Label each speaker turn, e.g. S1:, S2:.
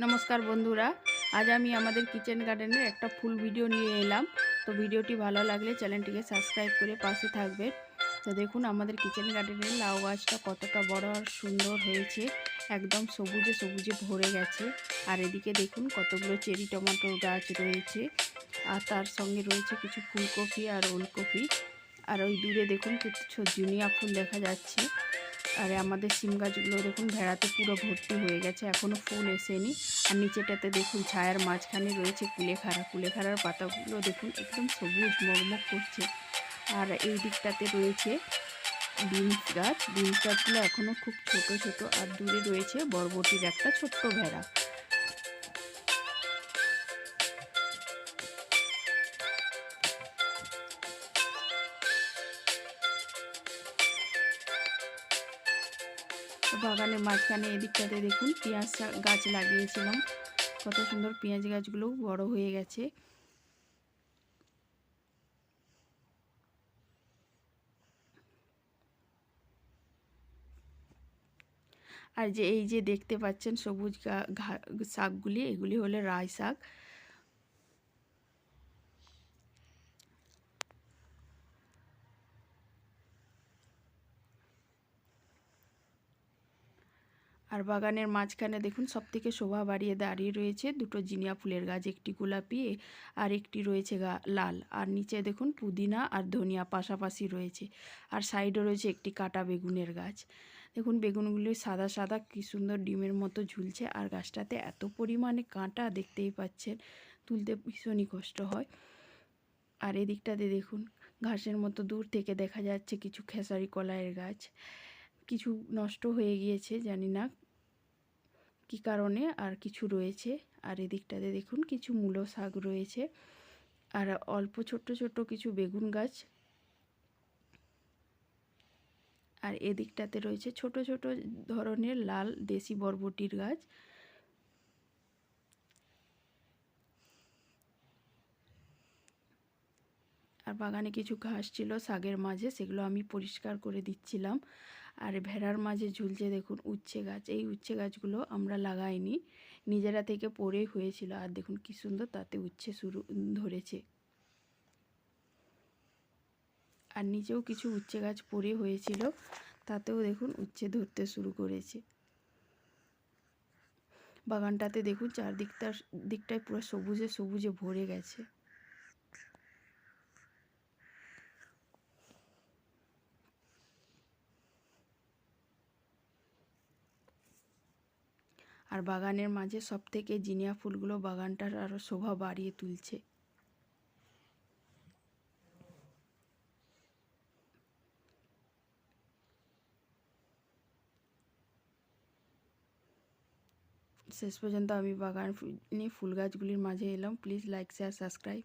S1: नमस्कार बंधुरा आज आमी आमादेर किचेन गार्डेनेर एक फुल भिडियो निये एलाम। तो भिडियोटी भालो लागले चैनलटिके सबस्क्राइब करे पाशे थाकबेन। तो देखुन आमादेर किचेन गार्डेनेर लाउ गाछटा कतटा बड़ और सुंदर हयेछे, एकदम सबुजे सबुजे भरे गेछे। और एदिके देखुन कतगुलो चेरी टमेटोर गाछ रयेछे और तार संगे रयेछे किछु फुलकपि और ओलकपि। और ओई दूरे देखुन किछु जुनिया फुल देखा जाच्छे। और आमादेर सिम गाछगुलो देखुन भेड़ाते पुरो भर्ती हये गेछे, एखोनो फुल एसेनी। और नीचेटाते देखुन छायार माझखाने रयेछे कुलेखाड़ा, कुलेखाड़ार पातागुलो देखुन एकदम सबुज मगमग करछे। और एई दिकटाते रयेछे बिन्स गाछ, बिन्स गाछगुलो एखोनो खूब छोटो छोटो। और दूरे रयेछे बरबटिर एकटा छोट्ट भेड़ा। বাগানের মাঝখানে এদিকটাতে দেখুন পেঁয়াজ গাছ লাগিয়েছিলাম, কত সুন্দর পেঁয়াজ গাছগুলো বড় হয়ে গেছে। আর যে এই যে দেখতে পাচ্ছেন সবুজ শাকগুলি, এগুলি হলো রাই শাক। আর বাগানের মাঝখানে দেখুন সবথেকে শোভা বাড়িয়ে দাঁড়িয়ে রয়েছে দুটো জিনিয়া ফুলের গাছ, একটি গোলাপি আর একটি রয়েছে লাল। আর নিচে দেখুন পুদিনা আর ধনিয়া পাশাপাশি রয়েছে। আর সাইডে রয়েছে একটি কাটা বেগুনের গাছ। দেখুন বেগুনগুলি সাদা সাদা কি সুন্দর ডিমের মতো ঝুলছে। আর গাছটাতে এত পরিমাণে কাঁটা দেখতেই পাচ্ছেন, তুলতে ভীষণই কষ্ট হয়। আর এদিকটাতে দেখুন ঘাসের মতো দূর থেকে দেখা যাচ্ছে কিছু খেসারি কলাইয়ের গাছ, কিছু নষ্ট হয়ে গিয়েছে জানি না কি কারণে, আর কিছু রয়েছে। আর এদিকটাতে দেখুন কিছু মূলো শাক রয়েছে আর অল্প ছোট ছোট কিছু বেগুন গাছ। আর এদিকটাতে রয়েছে ছোট ছোট ধরনের লাল দেশি বরবটির গাছ। আর বাগানে কিছু ঘাস ছিল শাকের মাঝে, সেগুলো আমি পরিষ্কার করে দিচ্ছিলাম। আর ভেড়ার মাঝে ঝুলছে দেখুন উচ্ছে গাছ। এই উচ্ছে গাছগুলো আমরা লাগাইনি, নিজেরা থেকে পড়ে হয়েছিল। আর দেখুন কি সুন্দর তাতে উচ্ছে ধরেছে। আর নিচেও কিছু উচ্ছে গাছ পড়ে হয়েছিল, তাতেও দেখুন উচ্ছে ধরতে শুরু করেছে। বাগানটাতে দেখুন দিকটায় পুরো সবুজে সবুজে ভরে গেছে। আর বাগানের মাঝে সবথেকে জিনিয়া ফুলগুলো বাগানটার আরও শোভা বাড়িয়ে তুলছে। শেষ পর্যন্ত আমি বাগানে ফুল গাছগুলির মাঝে এলাম। Please like share subscribe.